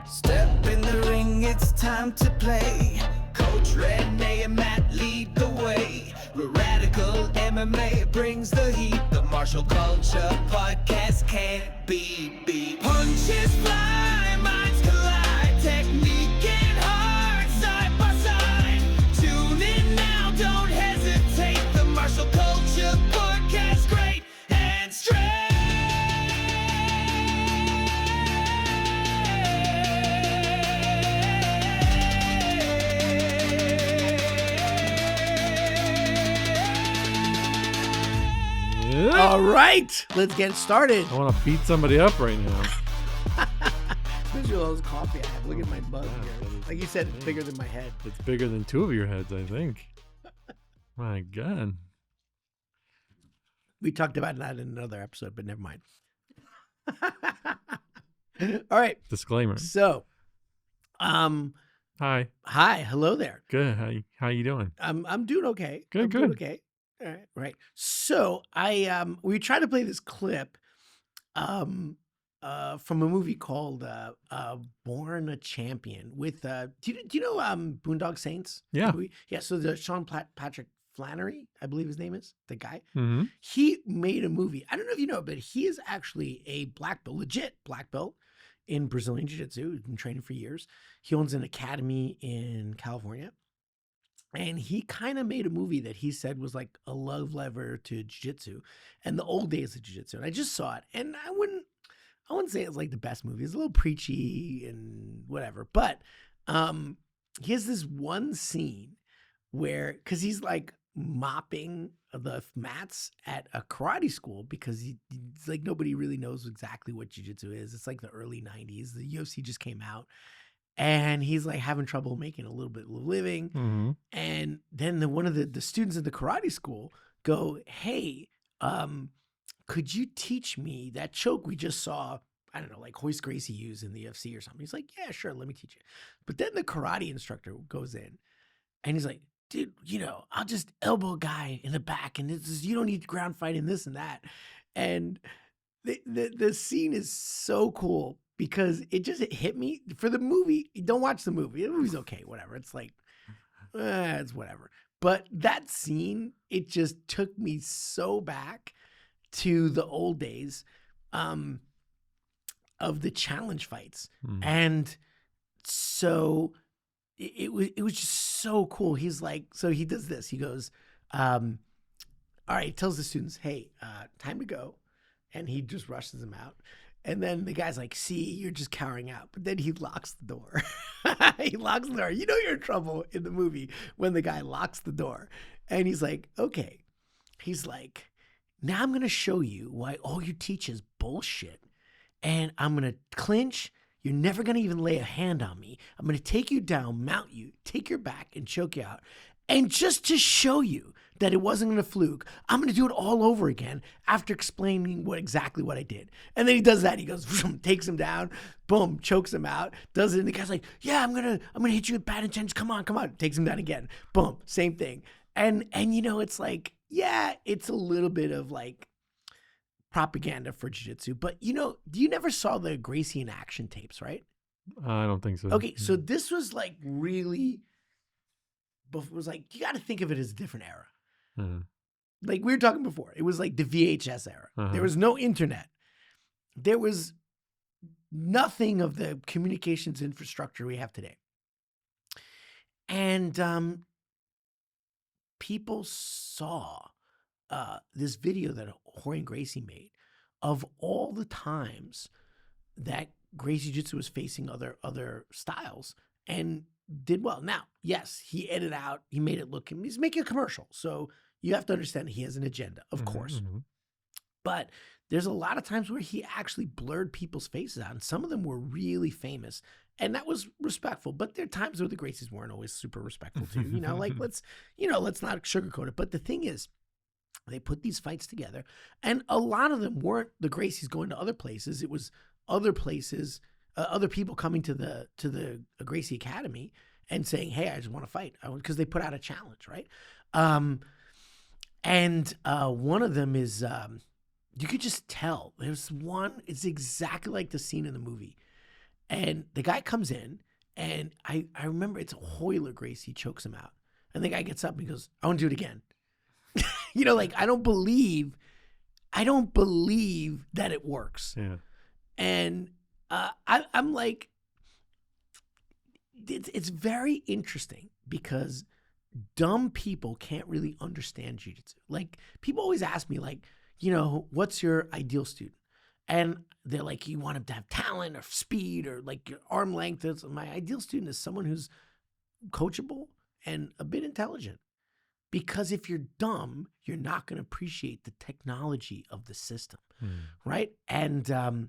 Step in the ring, it's time to play. Coach Rene and Matt lead the way. Radical MMA brings the heat. The martial culture podcast can't be beat. Punches fly, minds collide. Technique and heart side by side. Tune in now, don't hesitate. The martial culture podcast, great and straight. All right, let's get started. I want to beat somebody up right now. Look at all this coffee I have. Look at my bug Yeah, here. that is Like you said, it's insane. bigger than my head. It's bigger than two of your heads, I think. My God. We talked about that in another episode, but never mind. All right. Disclaimer. So, Hi. hi, hello there. Good. How you doing? I'm doing okay. Good, I'm doing good. okay. All right, right. So we tried to play this clip from a movie called Born a Champion with do you know Boondock Saints? The Yeah. movie? Yeah. So the Patrick Flannery, I believe his name is, the guy. Mm-hmm. He made a movie. I don't know if you know, but he is actually a black belt, legit black belt in Brazilian Jiu-Jitsu. He's been training for years. He owns an academy in California. And he kind of made a movie that he said was like a love letter to jiu-jitsu and the old days of jiu-jitsu. And I just saw it, and I wouldn't say it's like the best movie. It's a little preachy and whatever. But he has this one scene where, because he's like mopping the mats at a karate school because he's like, nobody really knows exactly what jiu-jitsu is. It's like the early 90s. The UFC just came out. And he's like having trouble making a little bit of a living. Mm-hmm. And then one of the students in the karate school go, hey, could you teach me that choke we just saw, I don't know, like Hoist Gracie use in the UFC or something? He's like, yeah, sure, let me teach you. But then the karate instructor goes in and he's like, dude, I'll just elbow a guy in the back and you don't need ground fighting this and that. And the scene is so cool because it hit me for the movie. Don't watch the movie. The movie's okay, whatever. It's like, it's whatever. But that scene, it just took me so back to the old days of the challenge fights. Mm-hmm. And so it was just so cool. He's like, so he does this. He goes, all right, he tells the students, hey, time to go. And he just rushes them out. And then the guy's like, see, you're just cowering out. But then he locks the door. He locks the door. You know you're in trouble in the movie when the guy locks the door. And he's like, okay. He's like, now I'm going to show you why all you teach is bullshit. And I'm going to clinch. You're never going to even lay a hand on me. I'm going to take you down, mount you, take your back, and choke you out. And just to show you that it wasn't a fluke, I'm going to do it all over again after explaining exactly what I did. And then he does that. He goes, takes him down, boom, chokes him out, does it. And the guy's like, yeah, I'm going to hit you with bad intentions. Come on. Takes him down again. Boom, same thing. And it's like, yeah, it's a little bit of like propaganda for jiu-jitsu. But you never saw the Gracie in action tapes, right? I don't think so. Okay, so this was like really... But it was like, you got to think of it as a different era. Uh-huh. Like we were talking before, it was like the VHS era. Uh-huh. There was no internet. There was nothing of the communications infrastructure we have today. And people saw this video that Rene Gracie made of all the times that Gracie Jiu-Jitsu was facing other styles and did well. Now, yes, he edited out, he made it look, he's making a commercial. So you have to understand he has an agenda, of course. Mm-hmm. But there's a lot of times where he actually blurred people's faces out, and some of them were really famous. And that was respectful. But there are times where the Gracies weren't always super respectful too. Like let's not sugarcoat it. But the thing is, they put these fights together, and a lot of them weren't the Gracies going to other places. It was other places, other people coming to the Gracie Academy and saying, "Hey, I just want to fight," because they put out a challenge, right? And one of them is you could just tell. There's one. It's exactly like the scene in the movie, And the guy comes in, and I remember it's Hoyler Gracie chokes him out. And the guy gets up and he goes, I want to do it again. Like, I don't believe that it works. Yeah. And I'm like, it's very interesting because dumb people can't really understand jiu-jitsu. Like, people always ask me, like, what's your ideal student? And they're like, you want him to have talent or speed or like your arm length. My ideal student is someone who's coachable and a bit intelligent. Because if you're dumb, you're not going to appreciate the technology of the system, right? And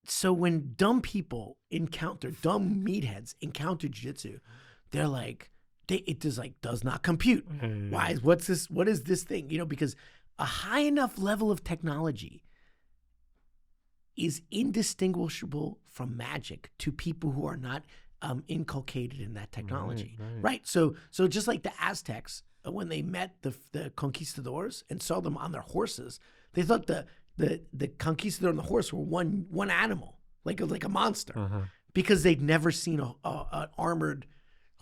so when dumb people dumb meatheads encounter jiu-jitsu, they're like, it does not compute. Why? What is this thing? Because a high enough level of technology is indistinguishable from magic to people who are not inculcated in that technology, right? So just like the Aztecs, when they met the conquistadors and saw them on their horses, they thought the conquistador and the horse were one animal, like a monster, because they'd never seen an armored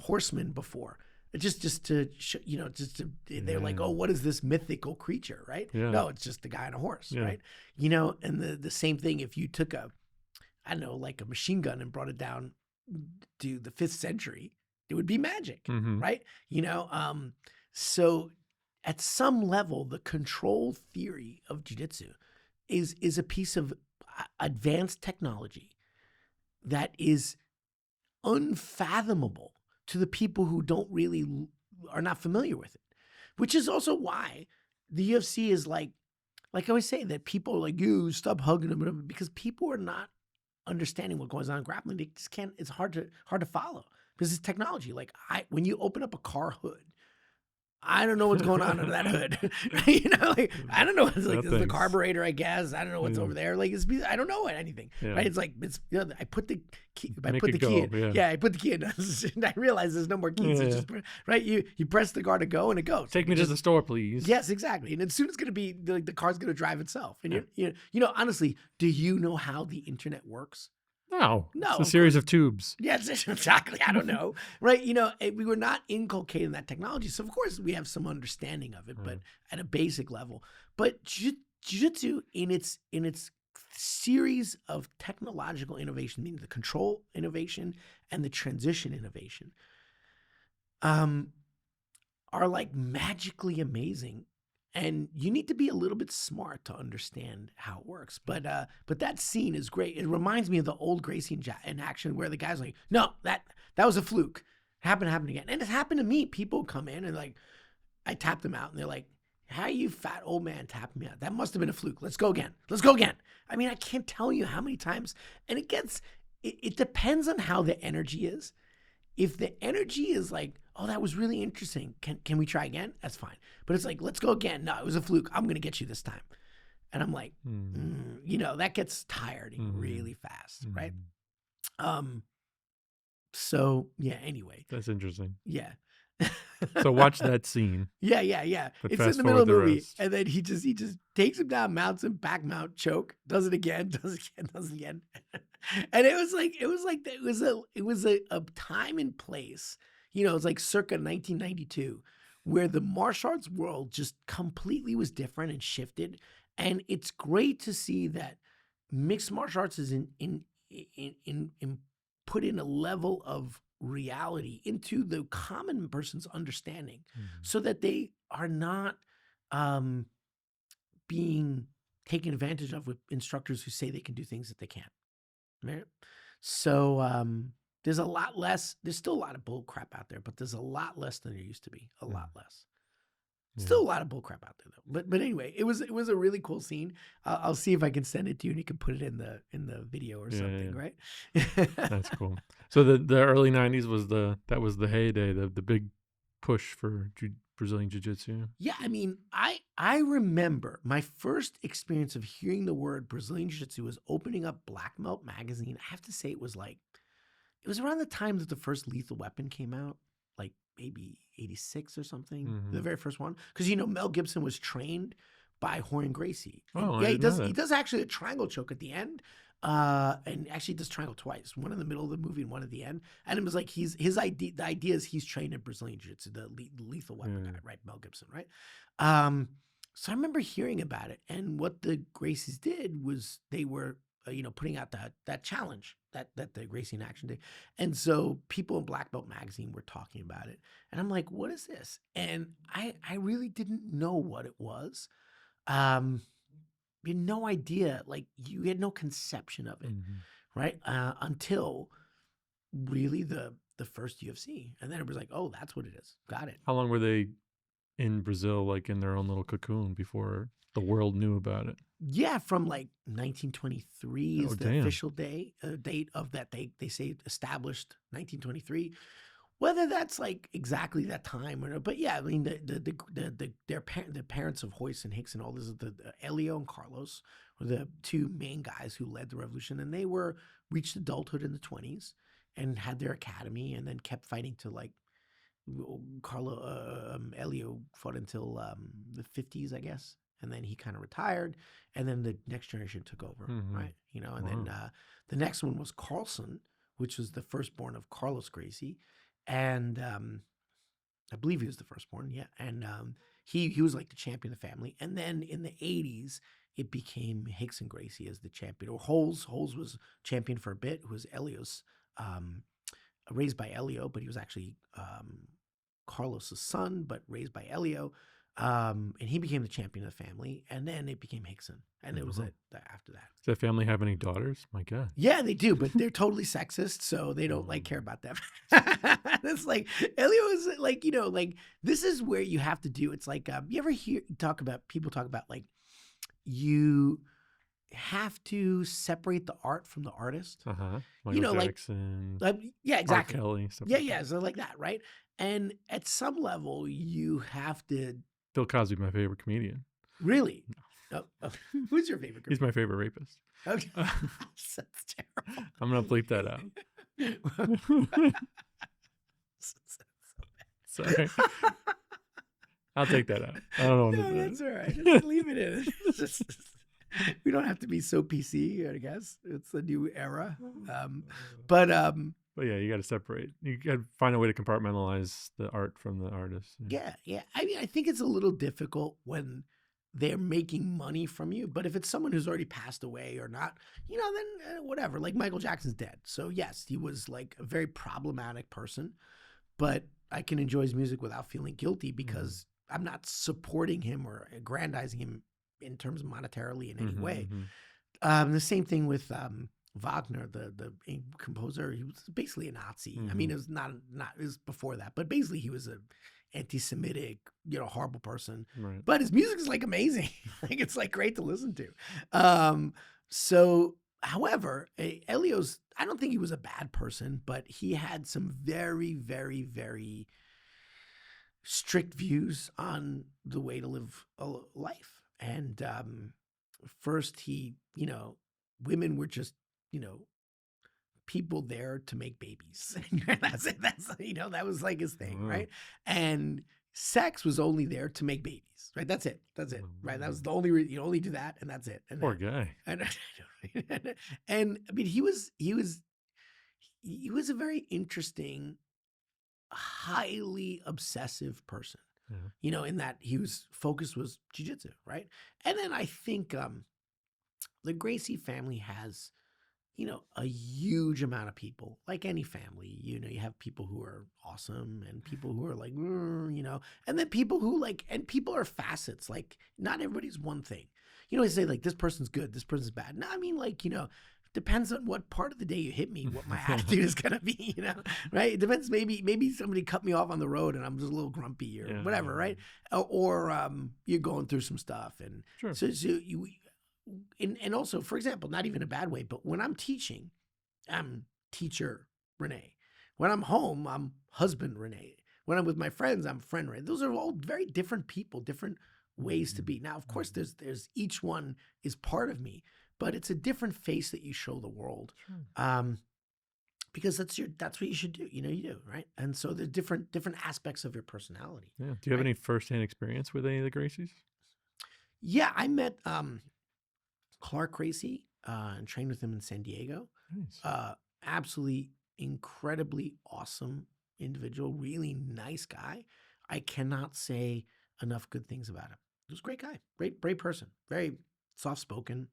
horseman before. They're like, oh, what is this mythical creature, right? Yeah. No, it's just the guy on a horse, right? And the same thing if you took like a machine gun and brought it down to the 5th century, it would be magic, right? So at some level, the control theory of jiu-jitsu is a piece of advanced technology that is unfathomable to the people who are not familiar with it, which is also why the UFC is like I always say that people are like, you stop hugging them, whatever, because people are not understanding what goes on in grappling. They just can't. It's hard to follow because it's technology. Like when you open up a car hood, I don't know what's going on under that hood. Like I don't know. It's like it's the carburetor, I guess. I don't know what's over there. Like I don't know anything. Right? It's like I put the key. I put the key in. Yeah, I put the key in. And I realize there's no more keys. It's just right. You press the car to go, and it goes. Take me to the store, please. Yes, exactly. And as soon as it's gonna be the car's gonna drive itself. And honestly, do you know how the internet works? No, it's a series of tubes. Yes, exactly. I don't know, right? We were not inculcating that technology, so of course we have some understanding of it, but at a basic level. But jiu-jitsu in its series of technological innovation, meaning the control innovation and the transition innovation, are like magically amazing. And you need to be a little bit smart to understand how it works. But that scene is great. It reminds me of the old Gracie in action where the guy's like, no, that was a fluke. It happened again. And it happened to me. People come in and like, I tap them out and they're like, how you fat old man tapping me out? That must have been a fluke. Let's go again. I mean, I can't tell you how many times. And it depends on how the energy is. If the energy is like, oh, that was really interesting. Can we try again? That's fine. But it's like, let's go again. No, it was a fluke. I'm going to get you this time. And I'm like, that gets tiring really fast, right? So yeah, anyway. That's interesting. Yeah. So watch that scene. Yeah. But It's in the middle of the movie. And then he just takes him down, mounts him, back mount, choke, does it again. And it was a time and place. It was like circa 1992 where the martial arts world just completely was different and shifted. And it's great to see that mixed martial arts is in put in a level of reality into the common person's understanding so that they are not being taken advantage of with instructors who say they can do things that they can't. Right? So there's still a lot of bull crap out there, but there's a lot less than there used to be. A lot less. Still a lot of bull crap out there though. But anyway, it was a really cool scene. I'll see if I can send it to you and you can put it in the video or something, right? That's cool. So the early 90s was the heyday, the big push for Brazilian Jiu-Jitsu. Yeah, I mean, I remember my first experience of hearing the word Brazilian Jiu-Jitsu was opening up Black Belt magazine. I have to say it was around the time that the first Lethal Weapon came out, like maybe 86 or something, the very first one. Because, Mel Gibson was trained by Rene Gracie. Oh, yeah, he does actually a triangle choke at the end. And actually does triangle twice, one in the middle of the movie and one at the end. And it was like the idea is he's trained in Brazilian Jiu-Jitsu, the lethal weapon guy, right? Mel Gibson, right? So I remember hearing about it, and what the Gracies did was they were putting out that challenge that the Gracie in Action did, and so people in Black Belt magazine were talking about it, and I'm like, what is this? And I really didn't know what it was. You had no idea, like you had no conception of it, right? Until really the first UFC, and then it was like, oh, that's what it is. Got it. How long were they in Brazil, like in their own little cocoon, before the world knew about it? Yeah, from like 1923 is the damn. official date of that. They say established 1923. Whether that's like exactly that time or not, but yeah, I mean the parents of Hoist and Hickson, all this, the Elio and Carlos were the two main guys who led the revolution, and they reached adulthood in the 20s and had their academy, and then kept fighting to like Elio fought until the 50s, I guess, and then he kind of retired, and then the next generation took over, right? And then the next one was Carlson, which was the firstborn of Carlos Gracie, and I believe he was the firstborn, yeah, and he was like the champion of the family, and then in the 80s it became Hickson Gracie as the champion, or Holes was champion for a bit, who was Elio's, raised by Elio, but he was actually Carlos's son, but raised by Elio. And he became the champion of the family, and then it became Hickson, and it was after that. Does that family have any daughters? My God. Yeah, they do, but they're totally sexist, so they don't care about them. It's like Elio is like, like this is where you have to do. It's like you ever people talk about like you have to separate the art from the artist. Michael Jackson, like yeah, exactly. R. Kelly, stuff yeah, so like that, right? And at some level, you have to. Bill Cosby, my favorite comedian. Really? Oh, who's your favorite comedian? He's my favorite rapist. Okay, that's terrible. I'm gonna bleep that out. Sorry. I'll take that out. I don't know. No, that's all right. Just leave it in. We don't have to be so PC, I guess. It's a new era. But yeah, you got to separate. You got to find a way to compartmentalize the art from the artist. Yeah. I mean, I think it's a little difficult when they're making money from you. But if it's someone who's already passed away or not, then whatever. Like Michael Jackson's dead. So yes, he was like a very problematic person. But I can enjoy his music without feeling guilty because I'm not supporting him or aggrandizing him in terms of monetarily in any way. The same thing with Wagner, the composer. He was basically a Nazi. I mean, it was not it was before that, but basically he was a anti-Semitic, horrible person. Right. But his music is like amazing. Like it's like great to listen to. So, however, Elio's, I don't think he was a bad person, but he had some very, very, very strict views on the way to live a life. And first he, women were just, people there to make babies. That's it. That was like his thing, right? And sex was only there to make babies, right? That's it, right? That was the only reason. You only do that, and that's it. And poor guy. And I mean, he was a very interesting, highly obsessive person. Yeah. In that focus was jiu-jitsu, right? And then I think the Gracie family has, a huge amount of people, like any family. You have people who are awesome and people who are like, and then people who and people are facets. Like not everybody's one thing. I say like this person's good, this person's bad. No, I mean depends on what part of the day you hit me, what my attitude is gonna be, right? It depends. Maybe somebody cut me off on the road and I'm just a little grumpy or whatever, right? Or you're going through some stuff, and sure. So you, and also, for example, not even a bad way, but when I'm teaching, I'm teacher Rene. When I'm home, I'm husband Rene. When I'm with my friends, I'm friend Rene. Those are all very different people, different ways to be. Now, of course, there's each one is part of me. But it's a different face that you show the world, because that's what you should do. You do, right? And so there's different aspects of your personality. Yeah. Do you have any firsthand experience with any of the Gracies? Yeah, I met Clark Gracie and trained with him in San Diego. Nice. Absolutely incredibly awesome individual, really nice guy. I cannot say enough good things about him. He was a great guy, great person, very soft spoken,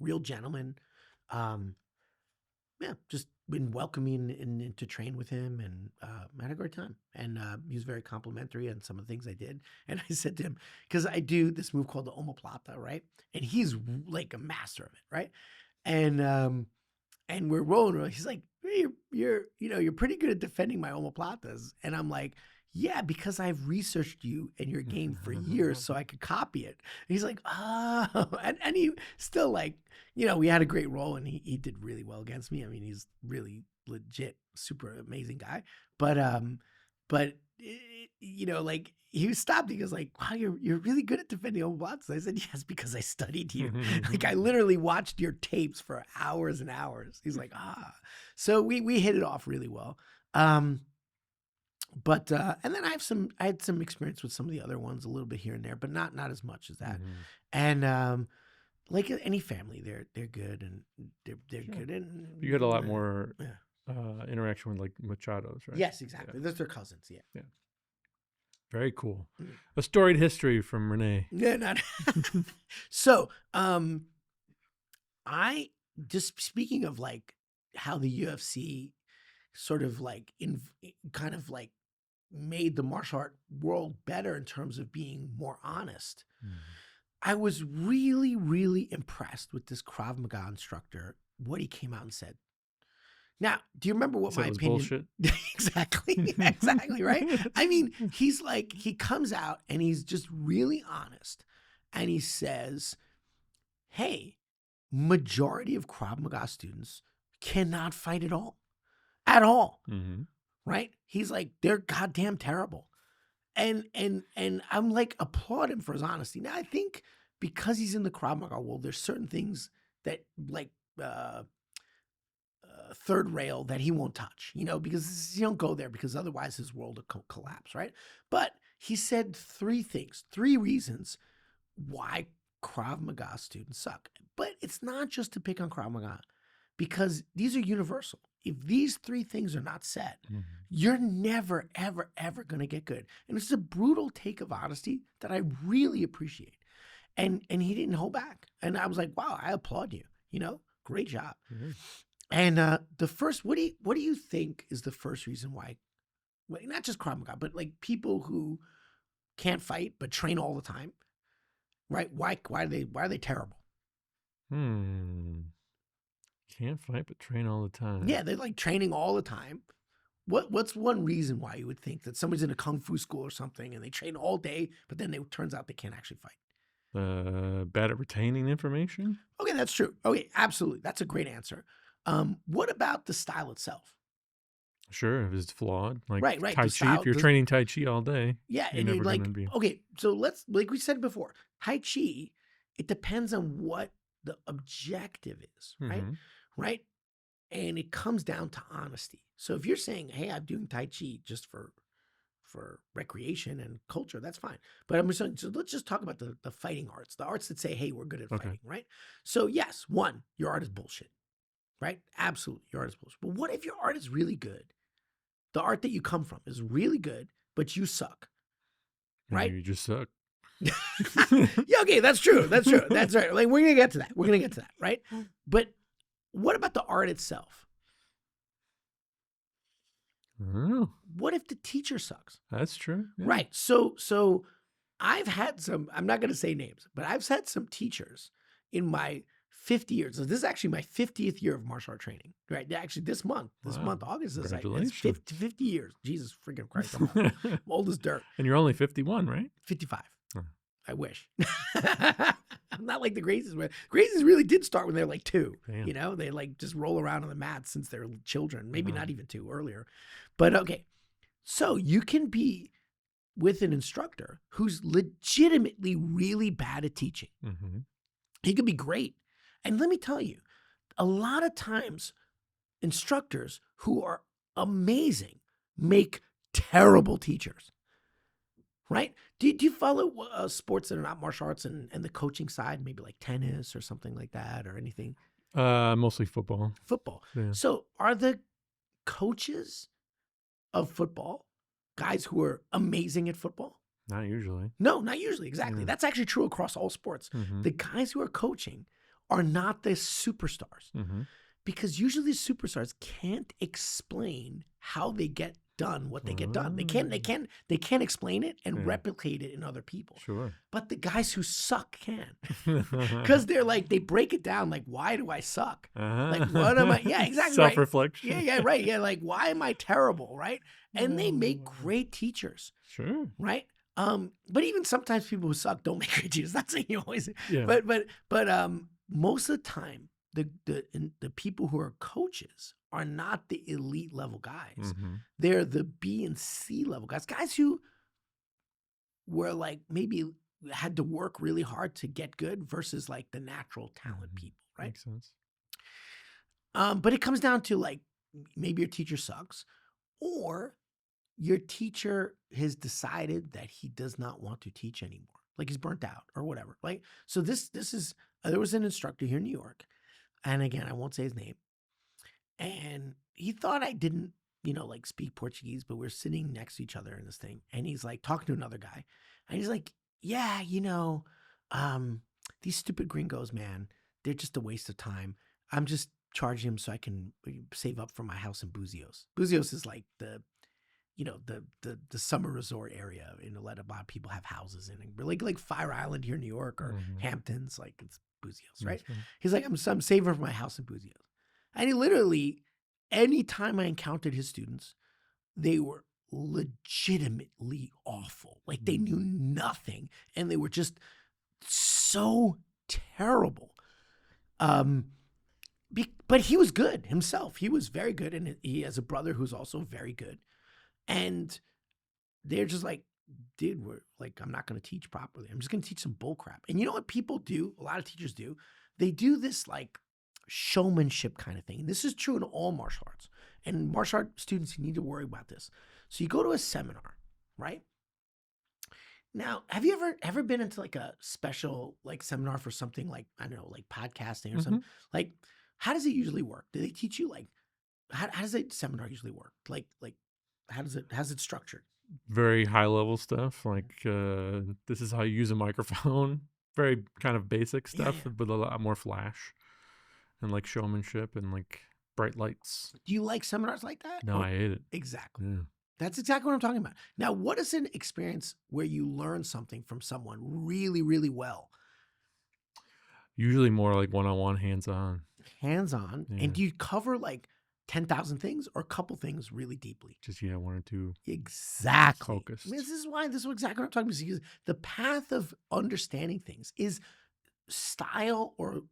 real gentleman. Yeah, just been welcoming and to train with him, and had a great time. And he was very complimentary on some of the things I did. And I said to him, because I do this move called the omoplata, right? And he's like a master of it, right? And we're rolling. He's like, hey, you're pretty good at defending my omoplatas. And I'm like, yeah, because I've researched you and your game for years, so I could copy it. And he's like, oh, and he still like, we had a great roll, and he did really well against me. I mean, he's really legit, super amazing guy. But like he stopped. He goes like, wow, you're really good at defending omoplatas. I said, yes, because I studied you. Like I literally watched your tapes for hours and hours. He's like, so we hit it off really well. But and then I had some experience with some of the other ones a little bit here and there, but not as much as that. And like any family, they're good, and they're good. And you had a lot more interaction with like machados, right? Yes, exactly. That's their cousins. Yeah. Very cool. A storied history from Rene. Yeah, not so. I just speaking of like how the UFC sort of like kind of like made the martial art world better in terms of being more honest. I was really, really impressed with this Krav Maga instructor, what he came out and said. Now, do you remember what my opinion? Bullshit. Exactly, right? I mean, he's like, he comes out and he's just really honest. And he says, hey, majority of Krav Maga students cannot fight at all. At all. Right? He's like, they're goddamn terrible. And I'm like, applaud him for his honesty. Now, I think because he's in the Krav Maga world, there's certain things that like third rail that he won't touch, because you don't go there, because otherwise his world will collapse, right? But he said three reasons why Krav Maga students suck. But it's not just to pick on Krav Maga, because these are universal. If these three things are not said, you're never, ever, ever going to get good. And it's a brutal take of honesty that I really appreciate. And he didn't hold back. And I was like, wow, I applaud you. Great job. And the first, what do you think is the first reason why, not just Krav Maga, but like people who can't fight but train all the time, right? Why are they terrible? Can't fight but train all the time. Yeah, they're like training all the time. What's one reason why you would think that somebody's in a kung fu school or something and they train all day, but then it turns out they can't actually fight? Bad at retaining information? Okay, that's true. Okay, absolutely. That's a great answer. What about the style itself? Sure, if it's flawed. Like right. Tai Chi, if you're training Tai Chi all day. Yeah, and you're like, okay, so let's, like we said before, Tai Chi, it depends on what the objective is, right? Right? And it comes down to honesty. So if you're saying, hey, I'm doing Tai Chi just for recreation and culture, that's fine. But I'm just saying, so let's just talk about the fighting arts, the arts that say, hey, we're good at fighting, right? So yes, one, your art is bullshit, right? Absolutely, your art is bullshit. But what if your art is really good? The art that you come from is really good, but you suck, right? You just suck. Yeah, okay, that's true. That's right. Like, we're going to get to that, right? But what about the art itself? What if the teacher sucks? That's true. Yeah. Right. So I've had some, I'm not going to say names, but I've had some teachers in my 50 years. So this is actually my 50th year of martial art training, right? Actually, this month, August, is like, it's 50 years. Jesus freaking Christ. I'm old as dirt. And you're only 51, right? 55. I wish. I'm not like the Gracies. Gracies really did start when they were like 2. Damn. They like just roll around on the mat since they're children. Maybe not even 2, earlier. But okay, so you can be with an instructor who's legitimately really bad at teaching. He could be great. And let me tell you, a lot of times instructors who are amazing make terrible teachers. right? Do you follow sports that are not martial arts and the coaching side, maybe like tennis or something like that or anything? Mostly football. Football. Yeah. So are the coaches of football guys who are amazing at football? Not usually. No, not usually. Exactly. Yeah. That's actually true across all sports. Mm-hmm. The guys who are coaching are not the superstars Mm-hmm. because usually superstars can't explain how they get done what they get done. They can't explain it and Yeah. replicate it in other people. Sure. But the guys who suck can. Because they're like, they break it down like, why do I suck? Like, what am I? Yeah, exactly. Right. Self-reflection. Yeah, right. Yeah, like, why am I terrible? Right. And they make great teachers. Sure. Right. But even sometimes people who suck don't make great teachers. That's saying you always. Yeah. But most of the time, the people who are coaches are not the elite level guys. Mm-hmm. They're the B and C level guys who were like maybe had to work really hard to get good versus like the natural talent people, right? Makes sense. But it comes down to like maybe your teacher sucks, or your teacher has decided that he does not want to teach anymore, like he's burnt out or whatever. Like so, this is there was an instructor here in New York, and again I won't say his name, and he thought I didn't like speak Portuguese, but we're sitting next to each other in this thing, and he's like talking to another guy, and he's like, yeah, these stupid gringos, man, they're just a waste of time. I'm just charging them so I can save up for my house in Buzios. Buzios is like the summer resort area. A lot of people have houses in it. Like Fire Island here in New York or Hamptons, like it's Buzios, right? Nice. He's like, I'm saving for my house in Buzios. And he literally, anytime I encountered his students, they were legitimately awful. Like they knew nothing and they were just so terrible. But he was good himself. He was very good. And he has a brother who's also very good. And they're just like, dude, I'm not going to teach properly. I'm just going to teach some bull crap. And you know what people do? A lot of teachers do. They do this like showmanship kind of thing. And this is true in all martial arts. And martial art students, you need to worry about this. So you go to a seminar, right? Now, have you ever been into like a special like seminar for something like, I don't know, like podcasting or something? Like, how does it usually work? Do they teach you like, how does a seminar usually work? Like, how's it structured? Very high level stuff. Like this is how you use a microphone. Very kind of basic stuff, with a lot more flash and like showmanship and like bright lights. Do you like seminars like that? No, I hate it. Exactly. Yeah. That's exactly what I'm talking about. Now, what is an experience where you learn something from someone really, really well? Usually more like one-on-one, hands-on. Hands-on. Yeah. And do you cover like 10,000 things or a couple things really deeply? Just, one or two. Exactly. Focused. This is exactly what I'm talking about. Because the path of understanding things is style or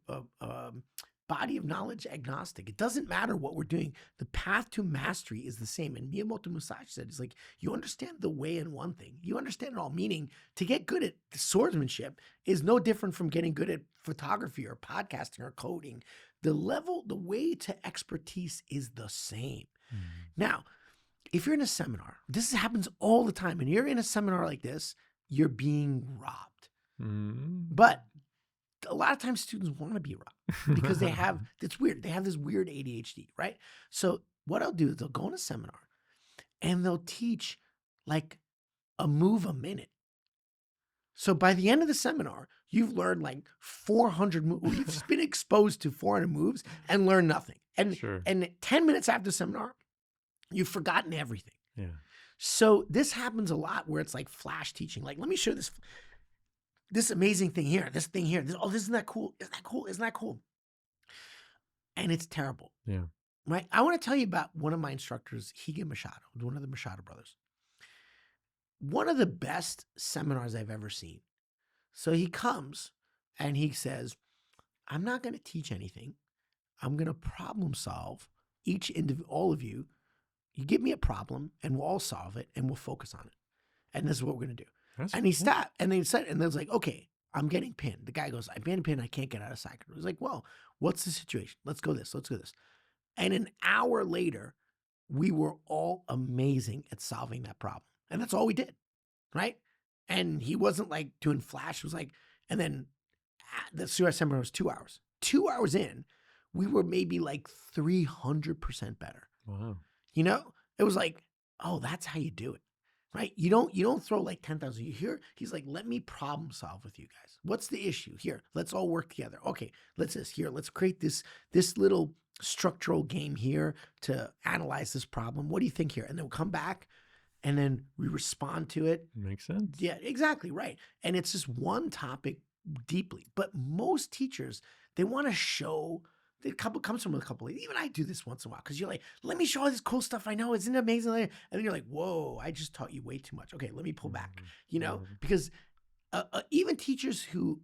body of knowledge agnostic. It doesn't matter what we're doing. The path to mastery is the same. And Miyamoto Musashi said, it's like, you understand the way in one thing. You understand it all. Meaning, to get good at swordsmanship is no different from getting good at photography or podcasting or coding. The way to expertise is the same. Now, if you're in a seminar, this happens all the time. And you're in a seminar like this, you're being robbed. But a lot of times students want to be robbed because it's weird. They have this weird ADHD, right? So what I'll do is they'll go in a seminar and they'll teach like a move a minute. So by the end of the seminar, you've learned like 400 moves. You've just been exposed to 400 moves and learned nothing. And, and 10 minutes after the seminar, you've forgotten everything. Yeah. So this happens a lot where it's like flash teaching. Like, let me show you this amazing thing here, this thing here. Isn't that cool? Isn't that cool? Isn't that cool? And it's terrible. Yeah. Right? I want to tell you about one of my instructors, Higa Machado, one of the Machado brothers. One of the best seminars I've ever seen. So he comes and he says, I'm not going to teach anything. I'm going to problem solve all of you. You give me a problem and we'll all solve it and we'll focus on it. And this is what we're going to do. And he stopped and they said, and they was like, okay, I'm getting pinned. The guy goes, I'm getting pinned. I can't get out of cycle. He was like, well, what's the situation? Let's go this. Let's go this. And an hour later, we were all amazing at solving that problem. And that's all we did, right? And he wasn't like doing flash. It was like, and then the Suicide Seminar was 2 hours. 2 hours in, we were maybe like 300% better. Wow. You know, it was like, oh, that's how you do it, right? You don't throw like 10,000. You hear, he's like, let me problem solve with you guys. What's the issue here? Let's all work together. Okay, let's create this little structural game here to analyze this problem. What do you think here? And then we'll come back and then we respond to it. Makes sense. Yeah, exactly, right. And it's just one topic deeply. But most teachers, they want to show. The couple comes from a couple. Even I do this once in a while because you're like, let me show all this cool stuff I know. Isn't it amazing? And then you're like, whoa, I just taught you way too much. Okay, let me pull back. You know, because even teachers who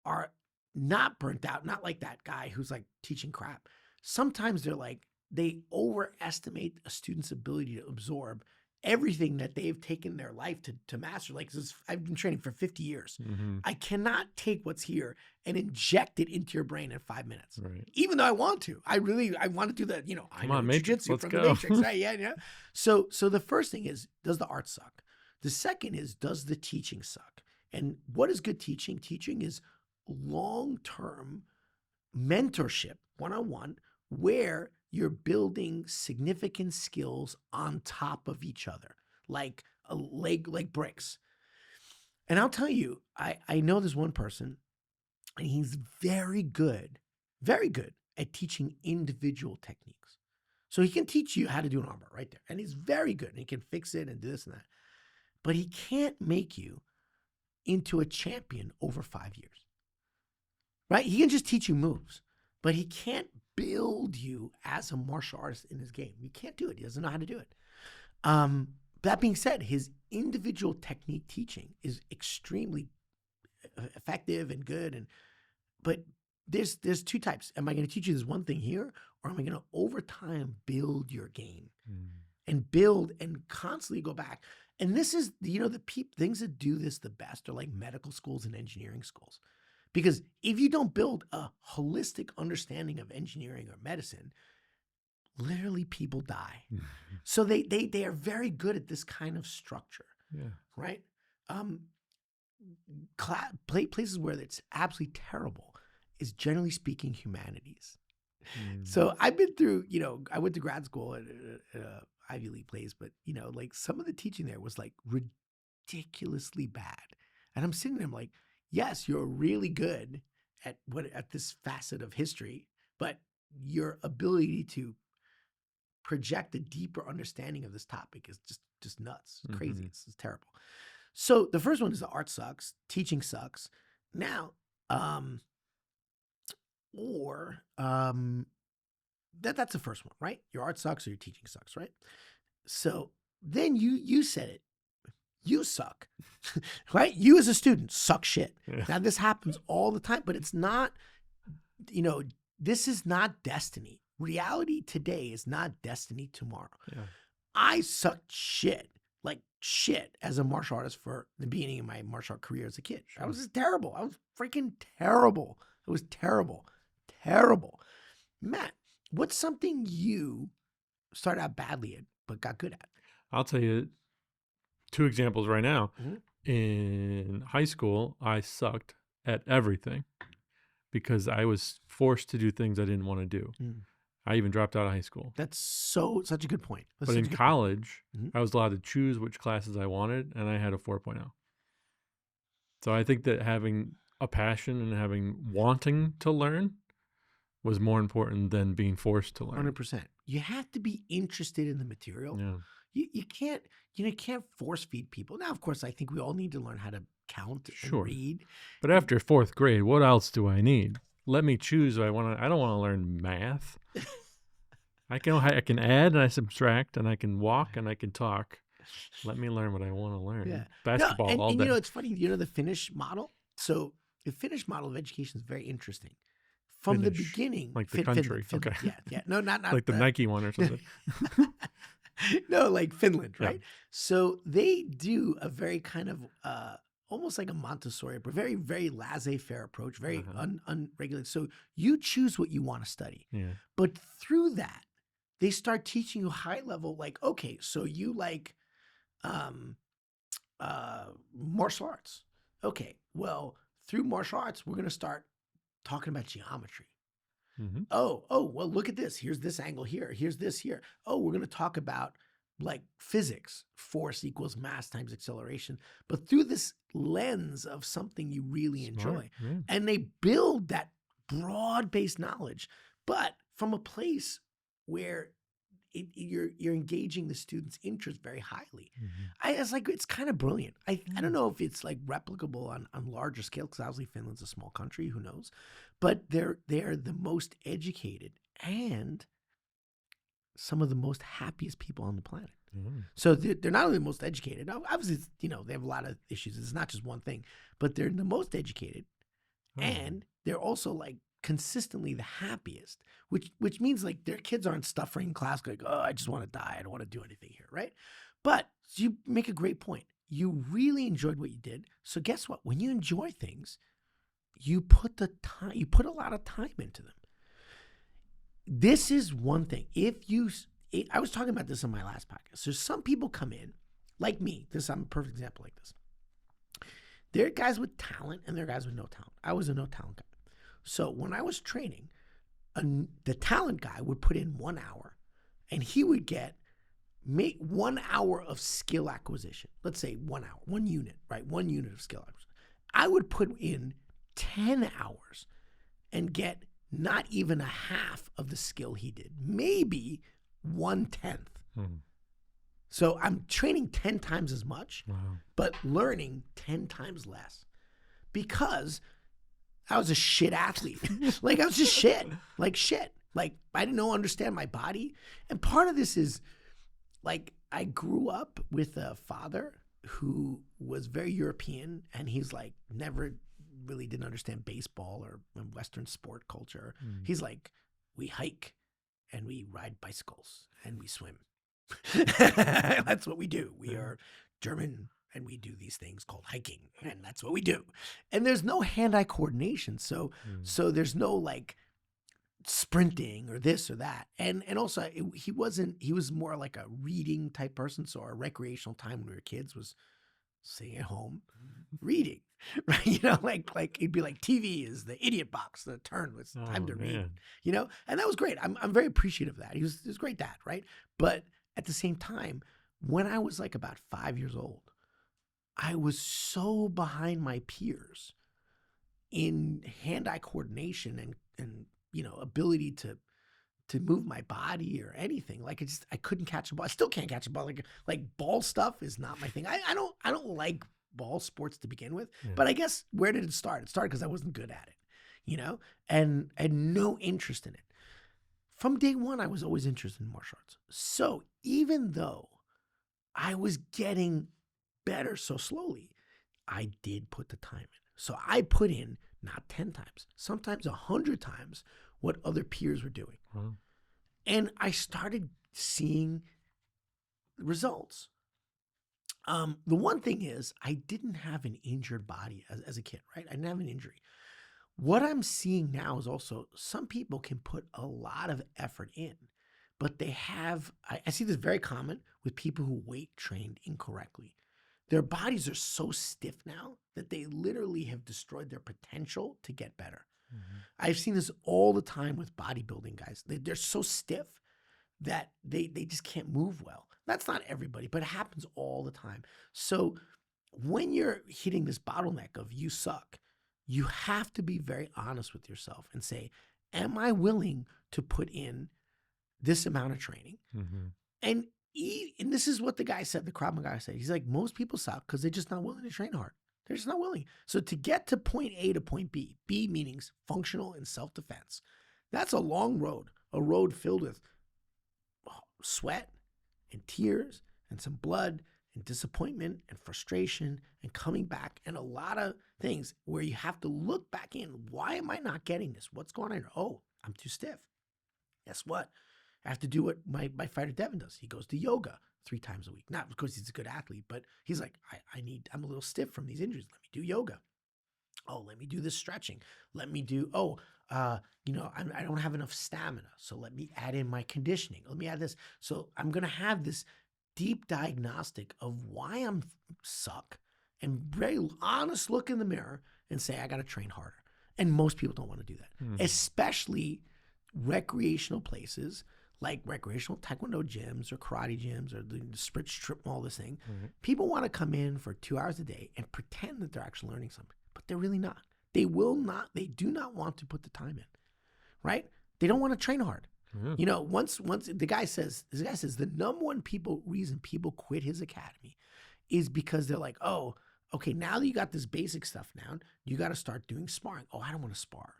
are not burnt out, not like that guy who's like teaching crap. Sometimes they're like, they overestimate a student's ability to absorb everything that they've taken their life to master. Like I've been training for 50 years. I cannot take what's here and inject it into your brain in 5 minutes. Right. Even though I want to. I want to do that. You know, I know jiu-jitsu from the Matrix, right? Yeah. So the first thing is, does the art suck? The second is, does the teaching suck? And what is good teaching? Teaching is long-term mentorship, one-on-one, where you're building significant skills on top of each other, like bricks. And I'll tell you, I know there's one person, and he's very good at teaching individual techniques. So he can teach you how to do an armbar right there. And he's very good, and he can fix it and do this and that. But he can't make you into a champion over 5 years, right? He can just teach you moves, but he can't build you as a martial artist in his game. You can't do it. He doesn't know how to do it. That being said, his individual technique teaching is extremely effective and good. But there's two types. Am I going to teach you this one thing here, or am I going to over time build your game and build and constantly go back? And this is, the things that do this the best are like medical schools and engineering schools. Because if you don't build a holistic understanding of engineering or medicine, literally people die. So they are very good at this kind of structure, right? Places where it's absolutely terrible is, generally speaking, humanities. So I've been through, I went to grad school at Ivy League place, but, like some of the teaching there was like ridiculously bad. And I'm sitting there, I'm like, yes, you're really good at this facet of history, but your ability to project a deeper understanding of this topic is just nuts. It's crazy. It's terrible. So the first one is the art sucks, teaching sucks. Now, that's the first one, right? Your art sucks or your teaching sucks, right? So then you said it. You suck, right? You as a student suck shit. Yeah. Now this happens all the time, but it's not, this is not destiny. Reality today is not destiny tomorrow. Yeah. I sucked shit as a martial artist for the beginning of my martial art career as a kid. Sure. I was just terrible. I was freaking terrible. It was terrible. Matt, what's something you started out badly at but got good at? I'll tell you 2 examples right now. In high school, I sucked at everything because I was forced to do things I didn't want to do. I even dropped out of high school. That's such a good point. But in college, I was allowed to choose which classes I wanted, and I had a 4.0. So I think that having a passion and wanting to learn was more important than being forced to learn. 100%. You have to be interested in the material. Yeah. You can't force feed people. Now, of course, I think we all need to learn how to count and read. But after 4th grade, what else do I need? Let me choose. I don't want to learn math. I can add and I subtract and I can walk and I can talk. Let me learn what I want to learn. Yeah. Basketball all day. It's funny. The Finnish model. So the Finnish model of education is very interesting. From the beginning, like the country. Finland. Okay. Yeah. No, not like the Nike one or something. No, like Finland, right? Yeah. So they do a very kind of almost like a Montessori, but very, very laissez-faire approach, very unregulated. So you choose what you want to study. Yeah. But through that, they start teaching you high level, like, okay, so you like martial arts. Okay, well, through martial arts, we're going to start talking about geometry. Mm-hmm. Well, look at this. Here's this angle here. Here's this here. Oh, we're going to talk about like physics, force equals mass times acceleration, but through this lens of something you really enjoy. Yeah. And they build that broad-based knowledge, but from a place where you're engaging the student's interest very highly. Mm-hmm. It's kind of brilliant. I don't know if it's like replicable on larger scale, because obviously Finland's a small country, who knows? But they're the most educated and some of the most happiest people on the planet. Mm-hmm. So they're not only the most educated. Obviously, they have a lot of issues. It's not just one thing, but they're the most educated, and they're also like consistently the happiest, which means like their kids aren't suffering in class like, oh, I just want to die. I don't want to do anything here, right? But you make a great point. You really enjoyed what you did. So guess what? When you enjoy things, you put a lot of time into them. This is one thing. I was talking about this on my last podcast. So some people come in, like me. I'm a perfect example like this. There are guys with talent and there are guys with no talent. I was a no talent guy. So when I was training, the talent guy would put in 1 hour and he would get 1 hour of skill acquisition. Let's say 1 hour, 1 unit, right? 1 unit of skill acquisition. I would put in 10 hours and get not even a half of the skill he did, maybe 1/10. So I'm training 10 times as much, but learning 10 times less because I was a shit athlete. Like I was just shit, like shit. Like I didn't understand my body. And part of this is like I grew up with a father who was very European, and he's like never really didn't understand baseball or Western sport culture. He's like, we hike and we ride bicycles and we swim. That's what we do. We are German and we do these things called hiking, and that's what we do. And there's no hand-eye coordination. So there's no like sprinting or this or that. And also he was more like a reading type person. So our recreational time when we were kids was sitting at home reading, right? Like it'd be like TV is the idiot box, the turn was time to read, and that was great. I'm very appreciative of that. He was a great dad, right? But at the same time, when I was like about 5 years old, I was so behind my peers in hand-eye coordination and ability to move my body or anything. Like I couldn't catch a ball. I still can't catch a ball. Like ball stuff is not my thing. I don't like ball sports to begin with. But I guess where did it start? It started because I wasn't good at it, and I had no interest in it. From day one, I was always interested in martial arts. So even though I was getting better so slowly, I did put the time in. So I put in not 10 times, sometimes 100 times what other peers were doing. And I started seeing results. The one thing is I didn't have an injured body as a kid, right? I didn't have an injury. What I'm seeing now is also some people can put a lot of effort in, but they have, I see this very common with people who weight trained incorrectly. Their bodies are so stiff now that they literally have destroyed their potential to get better. I've seen this all the time with bodybuilding guys. They're so stiff that they just can't move well. That's not everybody, but it happens all the time. So when you're hitting this bottleneck of you suck, you have to be very honest with yourself and say, am I willing to put in this amount of training? And this is what the guy said, the Krav Maga guy said. He's like, most people suck because they're just not willing to train hard. They're just not willing. So to get to point A to point B, B meaning functional and self-defense, that's a long road, a road filled with sweat and tears and some blood and disappointment and frustration and coming back and a lot of things where you have to look back in. Why am I not getting this? What's going on? Oh, I'm too stiff. Guess what? I have to do what my fighter Devin does. He goes to yoga 3 times a week. Not because he's a good athlete, but he's like, I'm a little stiff from these injuries. Let me do yoga. Oh, let me do this stretching. Let me do, I don't have enough stamina. So let me add in my conditioning. Let me add this. So I'm going to have this deep diagnostic of why I'm suck and very honest look in the mirror and say, I got to train harder. And most people don't want to do that, especially recreational places like recreational taekwondo gyms or karate gyms or the sprint strip mall, this thing. People want to come in for 2 hours a day and pretend that they're actually learning something, but they're really not. They will not, they do not want to put the time in, right? They don't want to train hard. You know, once the guy says, the number one reason people quit his academy is because they're like, oh, okay, now that you got this basic stuff down, you got to start doing sparring. Oh, I don't want to spar.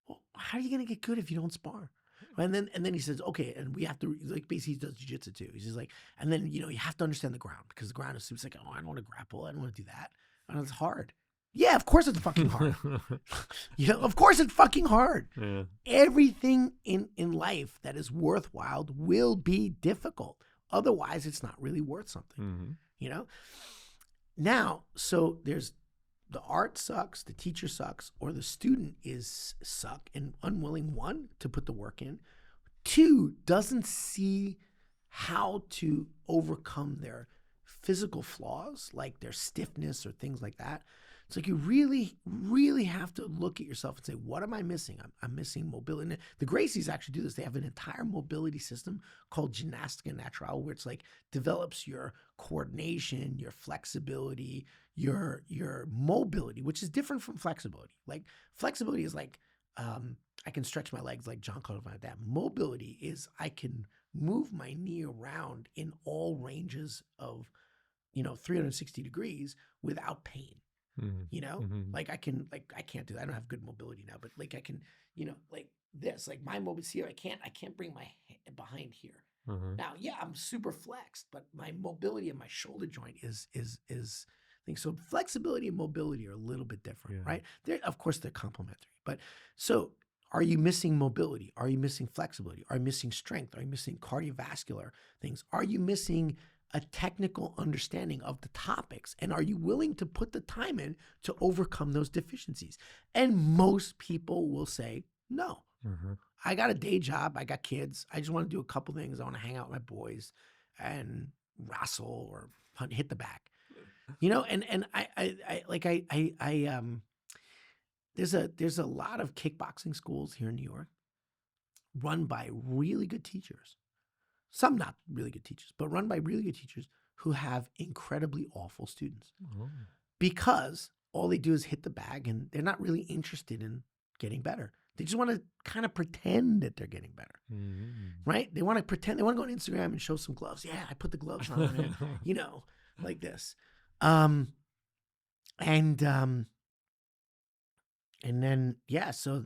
Well, how are you going to get good if you don't spar? And then he says, okay, and we have to, like, basically he does jiu-jitsu too. He's just like, and then, you know, you have to understand the ground because the ground is, it's like, oh, I don't want to grapple. I don't want to do that. And it's hard. Yeah, of course it's fucking hard. You know, of course it's fucking hard. Yeah. Everything in life that is worthwhile will be difficult. Otherwise, it's not really worth something, you know? Now, so there's the art sucks, the teacher sucks, or the student is suck and unwilling, one, to put the work in, two, doesn't see how to overcome their physical flaws, like their stiffness or things like that. It's like you really, really have to look at yourself and say, what am I missing? I'm missing mobility. And the Gracies actually do this. They have an entire mobility system called Gymnastica Natural, where it's like develops your coordination, your flexibility, your mobility, which is different from flexibility. Like flexibility is like, I can stretch my legs like John-Claude Van Damme. Mobility is I can move my knee around in all ranges of, 360 degrees without pain. You know, like I can't do that. I don't have good mobility now, but like I can, like this, like my mobility here, I can't bring my head behind here. Now, yeah, I'm super flexed, but my mobility in my shoulder joint is thing. So flexibility and mobility are a little bit different, right? Of course, they're complementary, but so are you missing mobility? Are you missing flexibility? Are you missing strength? Are you missing cardiovascular things? Are you missing a technical understanding of the topics? And are you willing to put the time in to overcome those deficiencies? And most people will say, no, I got a day job. I got kids. I just want to do a couple things. I want to hang out with my boys and wrestle or hit the bag, and there's a lot of kickboxing schools here in New York run by really good teachers. Some not really good teachers, but run by really good teachers who have incredibly awful students because all they do is hit the bag and they're not really interested in getting better. They just want to kind of pretend that they're getting better, right? They want to pretend. They want to go on Instagram and show some gloves. Yeah, I put the gloves on, like this. And then, yeah, so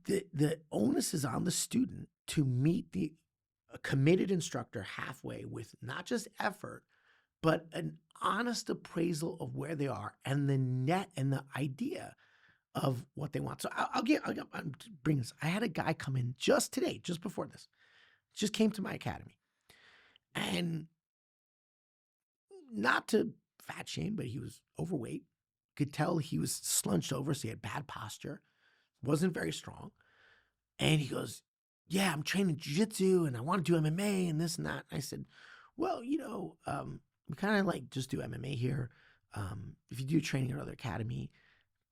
the onus is on the student to meet the committed instructor halfway with not just effort, but an honest appraisal of where they are and the net and the idea of what they want. So I'll bring this. I had a guy come in just today, just before this, just came to my academy, and not to fat shame, but he was overweight. Could tell he was slunched over, so he had bad posture, wasn't very strong. And he goes, yeah, I'm training jiu-jitsu and I want to do MMA and this and that. And I said, well, we kind of like just do MMA here. If you do training at another academy,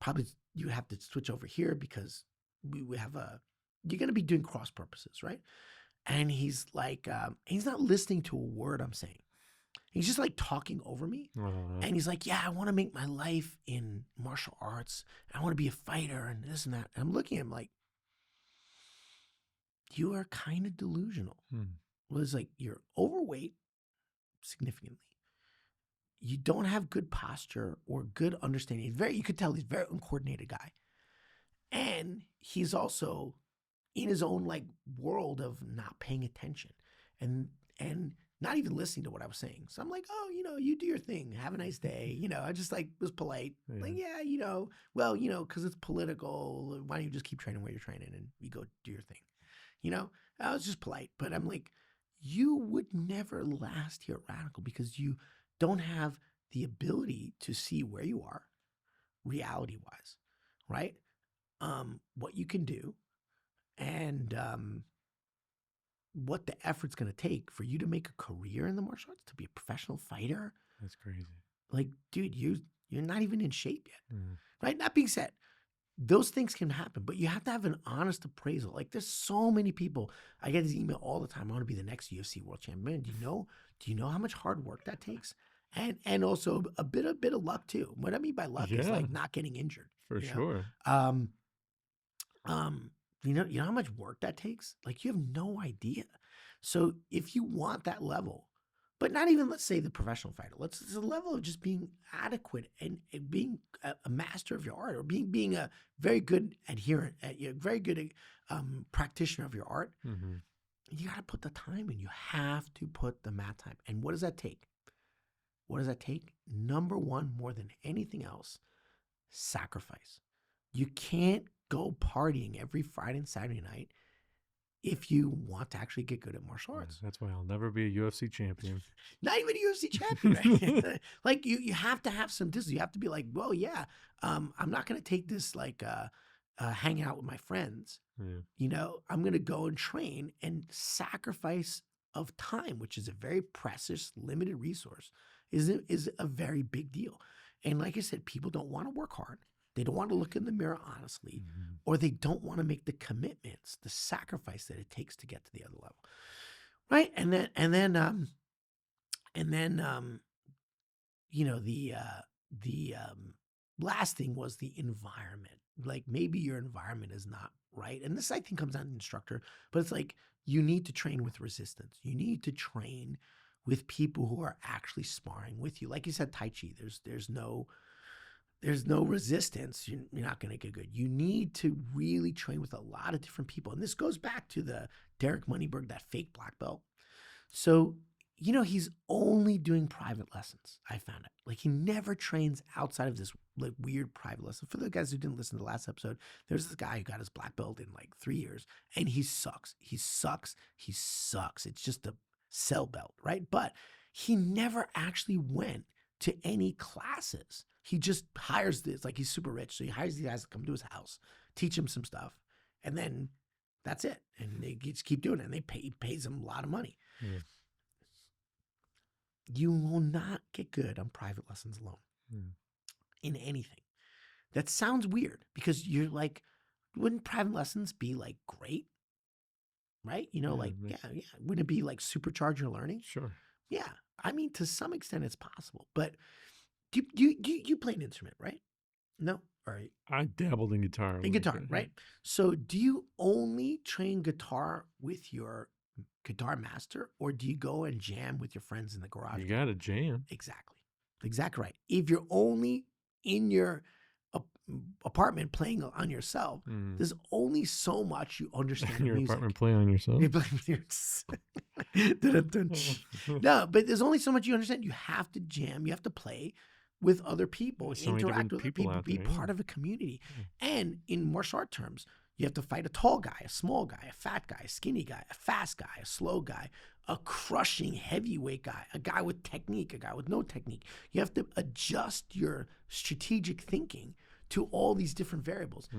probably you have to switch over here because we have you're going to be doing cross purposes, right? And he's like, he's not listening to a word I'm saying. He's just like talking over me. And he's like, yeah, I want to make my life in martial arts. I want to be a fighter and this and that. And I'm looking at him like, you are kind of delusional. Well, it's like you're overweight significantly. You don't have good posture or good understanding. You could tell he's a very uncoordinated guy. And he's also in his own like world of not paying attention and not even listening to what I was saying. So I'm like, oh, you do your thing. Have a nice day. I just like was polite. Yeah. Like, yeah, well, because it's political. Why don't you just keep training where you're training and you go do your thing? I was just polite, but I'm like, you would never last here at Radical because you don't have the ability to see where you are reality-wise, right? What you can do and what the effort's going to take for you to make a career in the martial arts, to be a professional fighter. That's crazy. Like, dude, you're not even in shape yet, Mm. right? That being said, those things can happen, but you have to have an honest appraisal. Like, there's so many people. I get this email all the time. I want to be the next UFC world champion. Man, do you know how much hard work that takes? And also a bit of luck too. What I mean by luck is Yeah. like not getting injured. For you know? sure. You know how much work that takes? Like, you have no idea. So if you want that level, but not even, let's say, the professional fighter, it's a level of just being adequate and being a master of your art, or being a very good adherent, very good practitioner of your art. Mm-hmm. You got to put the time in. You have to put the mat time. And what does that take? What does that take? Number one, more than anything else, sacrifice. You can't go partying every Friday and Saturday night if you want to actually get good at martial arts. That's why I'll never be a UFC champion. Not even a UFC champion, right? Like, you have to have some discipline. You have to be like, well, yeah, I'm not going to take this like hanging out with my friends. Yeah. You know, I'm going to go and train, and sacrifice of time, which is a very precious, limited resource, is a very big deal. And like I said, people don't want to work hard. They don't want to look in the mirror honestly, or they don't want to make the commitments, the sacrifice that it takes to get to the other level, right? And then, you know, the last thing was the environment. Like, maybe your environment is not right, and this, I think, comes down to the instructor. But it's like, you need to train with resistance. You need to train with people who are actually sparring with you. Like you said, Tai Chi. There's no resistance. You're not going to get good. You need to really train with a lot of different people. And this goes back to the Derek Moneyberg, that fake black belt. So, you know, he's only doing private lessons. I found it. Like, he never trains outside of this like weird private lesson. For the guys who didn't listen to the last episode, there's this guy who got his black belt in like 3 years, and he sucks. He sucks. It's just a cell belt, right? But he never actually went to any classes. He just hires this, like, he's super rich. So he hires these guys to come to his house, teach him some stuff, and then that's it. And they just keep doing it, and he pays him a lot of money. Yeah. You will not get good on private lessons alone in anything. That sounds weird, because you're like, wouldn't private lessons be like great? Right? You know, yeah. Wouldn't it be like supercharge your learning? Sure. Yeah. I mean, to some extent it's possible, but do you play an instrument, right? No? All right. I dabbled in guitar. In guitar, right? So do you only train guitar with your guitar master, or do you go and jam with your friends in the garage? You got to jam. Exactly right. If you're only in your apartment playing on yourself, there's only so much you understand. In your music. apartment playing on yourself. No, but there's only so much you understand. You have to jam. You have to play with other people, so many interact different with other people people, out be there, part of a community. And in martial art terms, you have to fight a tall guy, a small guy, a fat guy, a skinny guy, a fast guy, a slow guy, a crushing heavyweight guy, a guy with technique, a guy with no technique. You have to adjust your strategic thinking to all these different variables.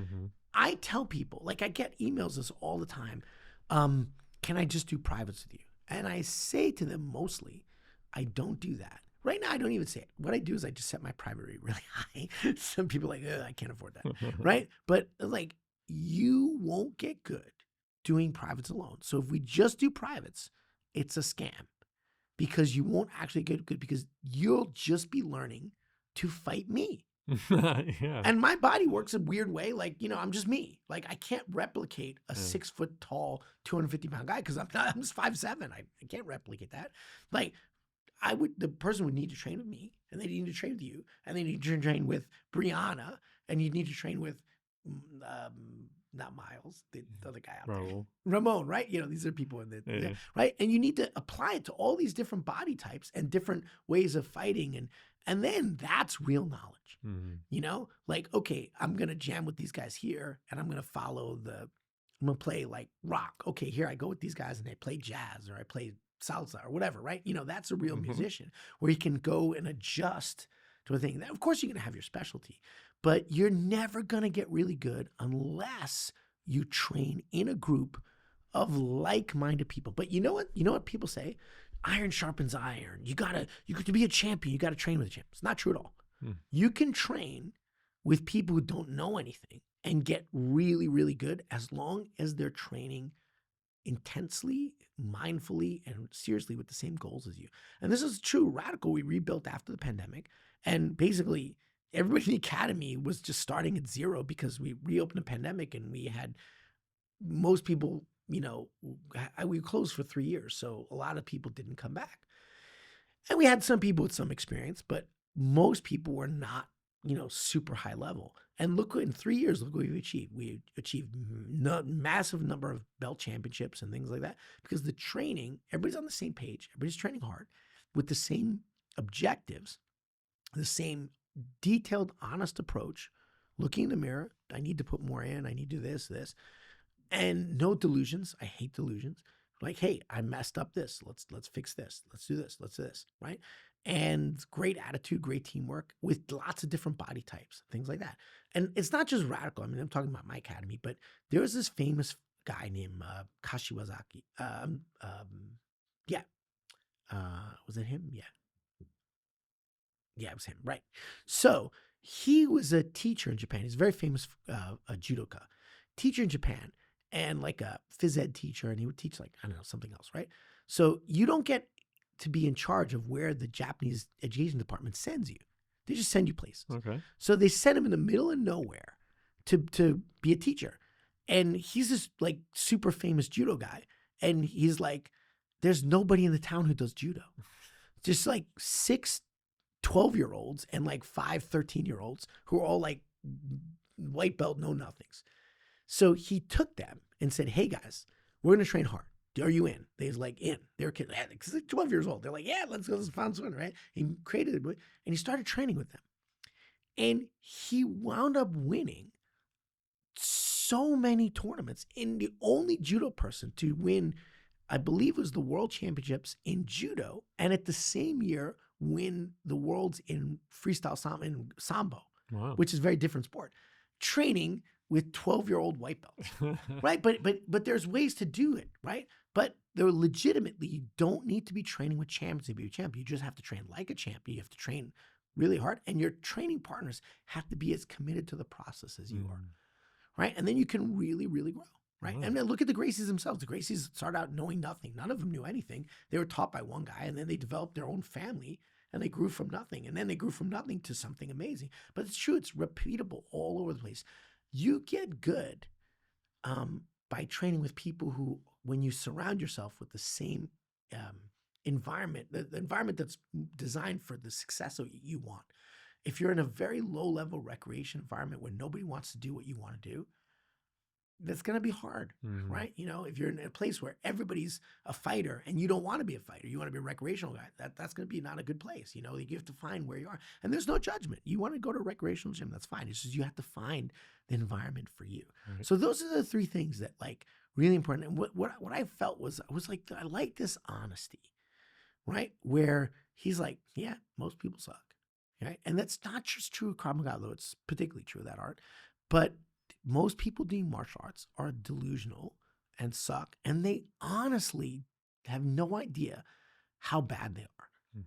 I tell people, like, I get emails this all the time. Can I just do privates with you? And I say to them, mostly, I don't do that. Right now, I don't even say it. What I do is I just set my private rate really high. Some people are like, I can't afford that, right? But like, you won't get good doing privates alone. So if we just do privates, it's a scam, because you won't actually get good, because you'll just be learning to fight me. Yeah. And my body works a weird way. Like, you know, I'm just me. Like, I can't replicate a 6 foot tall, 250 pound guy, because I'm just 5'7". I can't replicate that. Like, the person would need to train with me, and they need to train with you, and they need to train with Brianna, and you need to train with, not Miles, the other guy out there. Ramon, right? You know, these are people in the, right? And you need to apply it to all these different body types and different ways of fighting. And then that's real knowledge. You know, like, okay, I'm going to jam with these guys here, and I'm going to I'm going to play like rock. Okay, here I go with these guys, and I play jazz, or I play salsa, or whatever, right? You know, that's a real musician, where you can go and adjust to a thing. Of course, you're going to have your specialty, but you're never going to get really good unless you train in a group of like-minded people. But you know what? You know what people say? Iron sharpens iron. To be a champion, you got to train with a champ. It's not true at all. You can train with people who don't know anything and get really, really good as long as they're training intensely, mindfully, and seriously with the same goals as you. And this is true. Radical, we rebuilt after the pandemic. And basically, everybody in the academy was just starting at zero because we reopened the pandemic and we had most people, we were closed for 3 years. So a lot of people didn't come back. And we had some people with some experience, but most people were not, super high level. And look, in 3 years, look what we've achieved. We achieved massive number of belt championships and things like that because the training, everybody's on the same page. Everybody's training hard with the same objectives, the same detailed, honest approach, looking in the mirror. I need to put more in. I need to do this. And no delusions. I hate delusions. Like, hey, I messed up this. Let's fix this. Let's do this, right? And great attitude, great teamwork with lots of different body types, things like that. And it's not just Radical. I mean, I'm talking about my academy, but there's this famous guy named Kashiwazaki. Was it him? Yeah, it was him, right. So he was a teacher in Japan. He's a very famous judoka, teacher in Japan, and like a phys ed teacher, and he would teach something else, right? So you don't get to be in charge of where the Japanese education department sends you. They just send you places. Okay. So they sent him in the middle of nowhere to be a teacher. And he's this like super famous judo guy. And he's like, there's nobody in the town who does judo. Just like 6 12-year-olds and like 5 13-year-olds who are all like white belt, know nothings. So he took them and said, hey guys, we're going to train hard. Are you in? They was like, in. They're kids, because they're 12 years old. They're like, yeah, let's go. This is fun, right? He created it, and he started training with them. And he wound up winning so many tournaments. And the only judo person to win, I believe, was the world championships in judo. And at the same year, win the worlds in freestyle sambo, Wow. which is a very different sport. Training with 12-year-old white belts, right? But there's ways to do it, right? But they're legitimately, you don't need to be training with champions to be a champ. You just have to train like a champ. You have to train really hard, and your training partners have to be as committed to the process as you are, right? And then you can really, really grow, right? And then look at the Gracies themselves. The Gracies started out knowing nothing. None of them knew anything. They were taught by one guy, and then they developed their own family, and they grew from nothing. And then they grew from nothing to something amazing. But it's true. It's repeatable all over the place. You get good by training with people who, when you surround yourself with the same environment, the environment that's designed for the success that you want. If you're in a very low-level recreation environment where nobody wants to do what you want to do, that's going to be hard, right? If you're in a place where everybody's a fighter and you don't want to be a fighter, you want to be a recreational guy, that's going to be not a good place. You have to find where you are. And there's no judgment. You want to go to a recreational gym, that's fine. It's just you have to find the environment for you. Right. So those are the 3 things that like really important. And what I felt was, I like this honesty, right? Where he's like, yeah, most people suck, right? And that's not just true of Krav Maga, though it's particularly true of that art. But most people doing martial arts are delusional and suck, and they honestly have no idea how bad they are,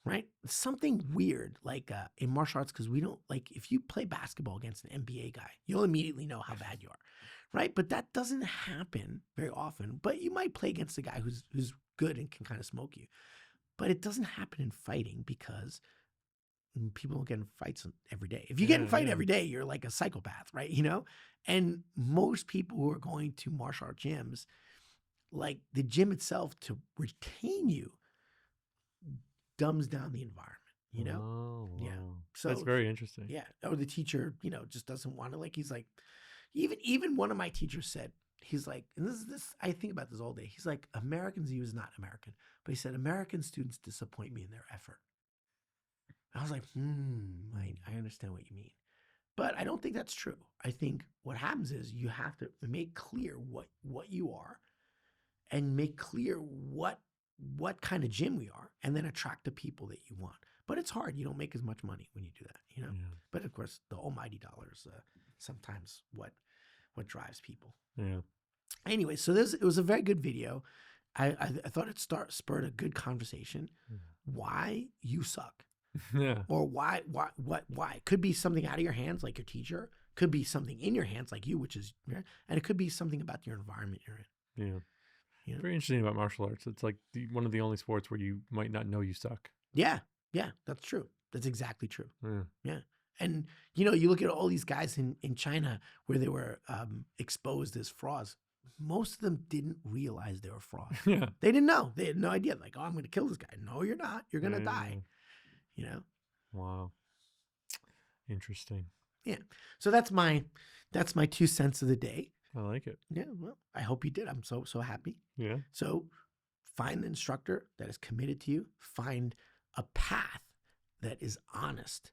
right? Something weird like in martial arts, because we don't, like, if you play basketball against an NBA guy, you'll immediately know how bad you are, right? But that doesn't happen very often. But you might play against a guy who's good and can kind of smoke you. But it doesn't happen in fighting because people don't get in fights every day. If you get in a fight every day, you're like a psychopath, right? And most people who are going to martial art gyms, like the gym itself, to retain you, dumbs down the environment, Oh, wow. Yeah. So that's very interesting. Yeah. Or the teacher, just doesn't want to, like, he's like, even one of my teachers said, he's like, and this I think about this all day. He's like, Americans, he was not American, but he said, American students disappoint me in their effort. I was like, I understand what you mean. But I don't think that's true. I think what happens is you have to make clear what you are and make clear what kind of gym we are, and then attract the people that you want. But it's hard. You don't make as much money when you do that, Yeah. But of course, the almighty dollar is sometimes what drives people. Yeah. Anyway, so it was a very good video. I thought it spurred a good conversation. Why you suck, Yeah. or why? It could be something out of your hands, like your teacher. Could be something in your hands, like you, which is, and it could be something about your environment you're in. Yeah. You know? Very interesting about martial arts. It's like one of the only sports where you might not know you suck. Yeah, that's true. That's exactly true. Yeah. Yeah. And, you look at all these guys in China where they were exposed as frauds. Most of them didn't realize they were frauds. Yeah. They didn't know. They had no idea. Like, oh, I'm going to kill this guy. No, you're not. You're going to die. Wow. Interesting. Yeah. So that's my 2 cents of the day. I like it. Yeah. Well, I hope you did. I'm so happy. Yeah. So find an instructor that is committed to you. Find a path that is honest.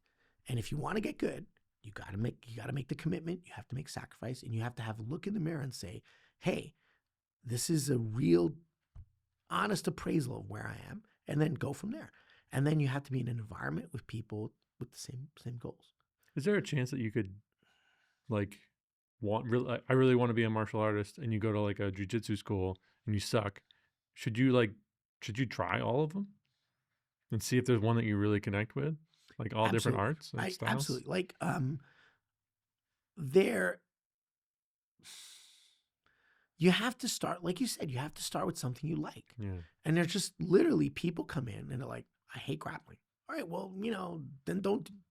And if you want to get good, you got to make the commitment. You have to make sacrifice, and you have to have a look in the mirror and say, hey, this is a real honest appraisal of where I am, and then go from there. And then you have to be in an environment with people with the same goals. Is there a chance that you could I really want to be a martial artist, and you go to like a jiu-jitsu school and you suck? Should you try all of them and see if there's one that you really connect with? Like all different arts and styles? Absolutely. Like, you have to start, like you said, you have to start with something you like. Yeah. And there's just literally people come in and they're like, I hate grappling. All right, well, then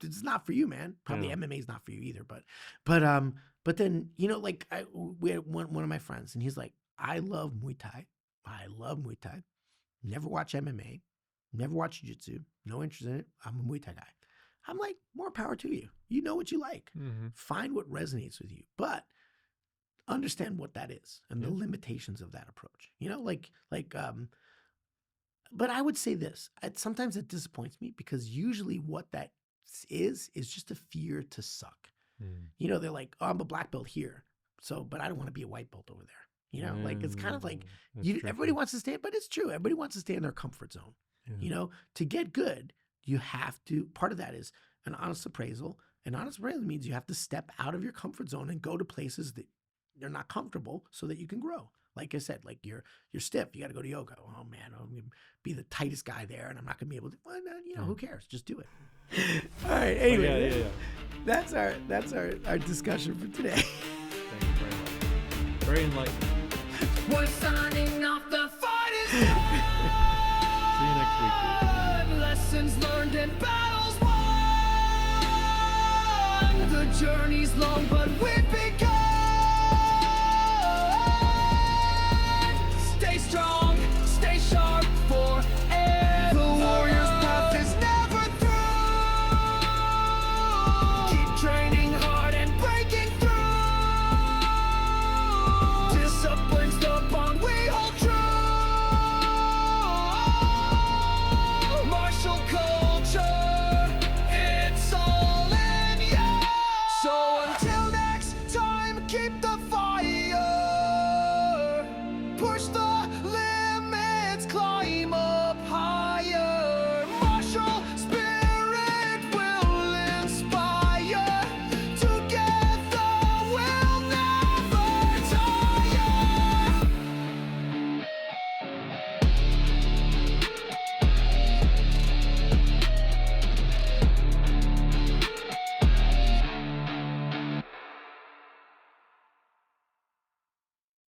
it's not for you, man. Probably MMA is not for you either. But then, we had one of my friends, and he's like, I love Muay Thai. Never watch MMA. Never watch Jiu-Jitsu. No interest in it. I'm a Muay Thai guy. I'm like, more power to you. You know what you like. Mm-hmm. Find what resonates with you. But understand what that is and the limitations of that approach. But I would say this. Sometimes it disappoints me, because usually what that is just a fear to suck. Mm. They're like, oh, I'm a black belt here, but I don't want to be a white belt over there. Like, it's kind of like everybody wants to stay, but it's true. Everybody wants to stay in their comfort zone. Yeah. To get good, you have to, part of that is an honest appraisal. An honest appraisal means you have to step out of your comfort zone and go to places that you're not comfortable so that you can grow. Like I said, like you're stiff, you got to go to yoga. Oh man, I'm going to be the tightest guy there, and I'm not going to be able to, who cares? Just do it. All right. Anyway, that's our discussion for today. Thank you very much. Very enlightening. We're signing off. The fight is done. See you next week, dude. Lessons learned and battles won. The journey's long, but we begin.